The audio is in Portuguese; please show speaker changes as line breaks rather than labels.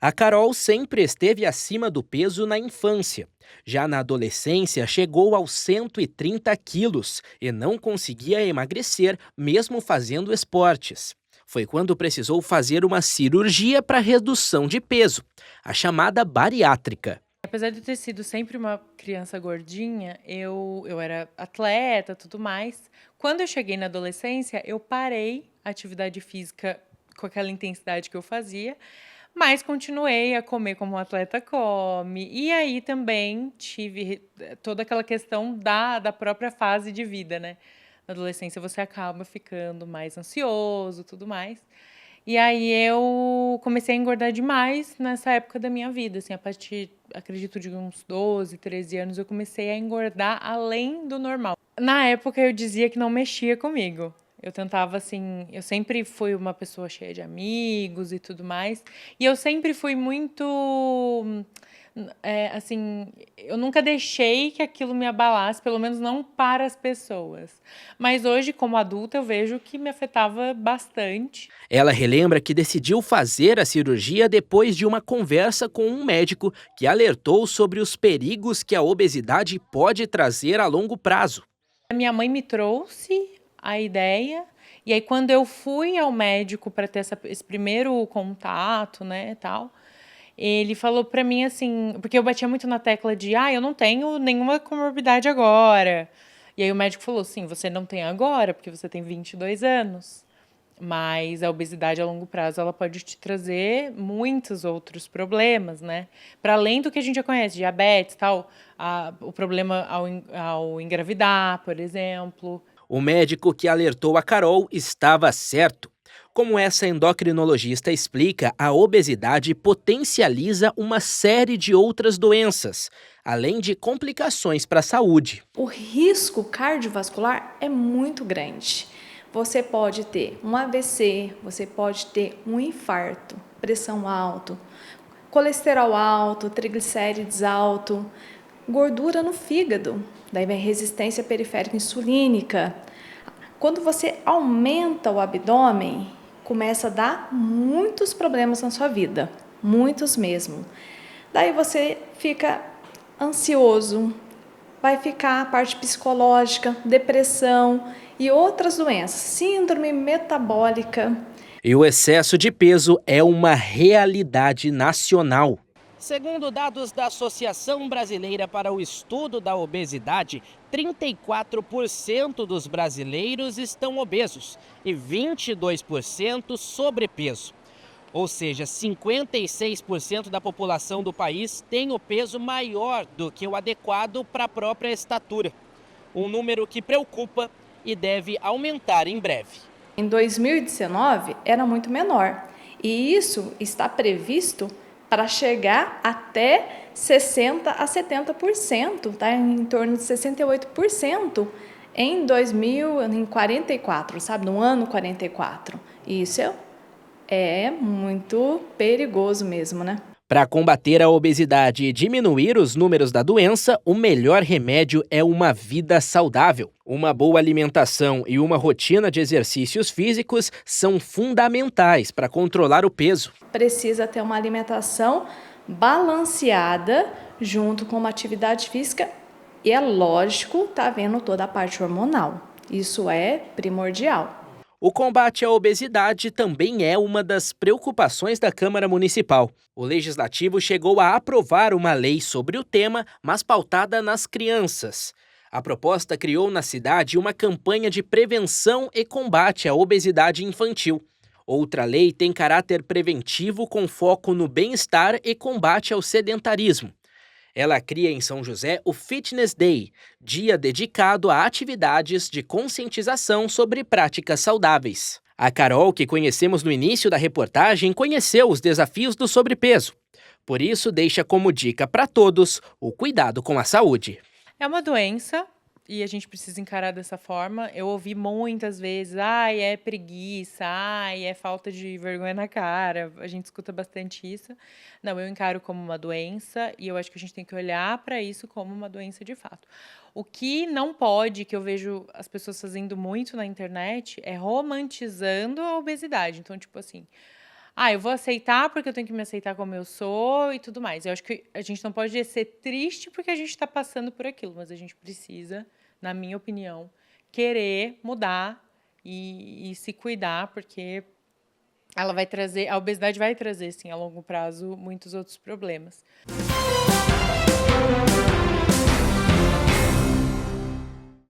A Carol sempre esteve acima do peso na infância. Já na adolescência, chegou aos 130 quilos e não conseguia emagrecer, mesmo fazendo esportes. Foi quando precisou fazer uma cirurgia para redução de peso, a chamada bariátrica.
Apesar de eu ter sido sempre uma criança gordinha, eu era atleta, tudo mais. Quando eu cheguei na adolescência, eu parei a atividade física com aquela intensidade que eu fazia, mas continuei a comer como um atleta come. E aí também tive toda aquela questão da própria fase de vida, né? Na adolescência você acaba ficando mais ansioso, tudo mais. E aí eu comecei a engordar demais nessa época da minha vida, assim, a partir, acredito, de uns 12, 13 anos, eu comecei a engordar além do normal. Na época eu dizia que não mexia comigo. Eu tentava, assim, eu sempre fui uma pessoa cheia de amigos e tudo mais, e eu sempre fui muito assim, eu nunca deixei que aquilo me abalasse, pelo menos não para as pessoas. Mas hoje, como adulta, eu vejo que me afetava bastante.
Ela relembra que decidiu fazer a cirurgia depois de uma conversa com um médico que alertou sobre os perigos que a obesidade pode trazer a longo prazo.
A minha mãe me trouxe a ideia, e aí quando eu fui ao médico para ter esse primeiro contato, né, tal, ele falou pra mim assim, porque eu batia muito na tecla de, eu não tenho nenhuma comorbidade agora. E aí o médico falou, sim, você não tem agora, porque você tem 22 anos. Mas a obesidade a longo prazo, ela pode te trazer muitos outros problemas, né? Para além do que a gente já conhece, diabetes, tal, o problema ao engravidar, por exemplo.
O médico que alertou a Carol estava certo. Como essa endocrinologista explica, a obesidade potencializa uma série de outras doenças, além de complicações para a saúde.
O risco cardiovascular é muito grande. Você pode ter um AVC, você pode ter um infarto, pressão alta, colesterol alto, triglicérides alto, gordura no fígado, daí vem resistência periférica insulínica. Quando você aumenta o abdômen, começa a dar muitos problemas na sua vida, muitos mesmo. Daí você fica ansioso, vai ficar a parte psicológica, depressão e outras doenças, síndrome metabólica.
E o excesso de peso é uma realidade nacional. Segundo dados da Associação Brasileira para o Estudo da Obesidade, 34% dos brasileiros estão obesos e 22% sobrepeso. Ou seja, 56% da população do país tem o peso maior do que o adequado para a própria estatura. Um número que preocupa e deve aumentar em breve.
Em 2019 era muito menor e isso está previsto para chegar até 60 a 70%, tá? Em torno de 68% em 2044, sabe? No ano 44. Isso é muito perigoso mesmo, né?
Para combater a obesidade e diminuir os números da doença, o melhor remédio é uma vida saudável. Uma boa alimentação e uma rotina de exercícios físicos são fundamentais para controlar o peso.
Precisa ter uma alimentação balanceada junto com uma atividade física e é lógico, tá vendo toda a parte hormonal. Isso é primordial.
O combate à obesidade também é uma das preocupações da Câmara Municipal. O Legislativo chegou a aprovar uma lei sobre o tema, mas pautada nas crianças. A proposta criou na cidade uma campanha de prevenção e combate à obesidade infantil. Outra lei tem caráter preventivo com foco no bem-estar e combate ao sedentarismo. Ela cria em São José o Fitness Day, dia dedicado a atividades de conscientização sobre práticas saudáveis. A Carol, que conhecemos no início da reportagem, conheceu os desafios do sobrepeso. Por isso, deixa como dica para todos o cuidado com a saúde.
É uma doença e a gente precisa encarar dessa forma. Eu ouvi muitas vezes, ai, é preguiça, ai, é falta de vergonha na cara. A gente escuta bastante isso. Não, eu encaro como uma doença e eu acho que a gente tem que olhar para isso como uma doença de fato. O que não pode, que eu vejo as pessoas fazendo muito na internet, é romantizando a obesidade. Então, tipo assim, eu vou aceitar porque eu tenho que me aceitar como eu sou e tudo mais. Eu acho que a gente não pode ser triste porque a gente está passando por aquilo, mas a gente precisa, na minha opinião, querer mudar e se cuidar, porque a obesidade vai trazer, sim, a longo prazo, muitos outros problemas.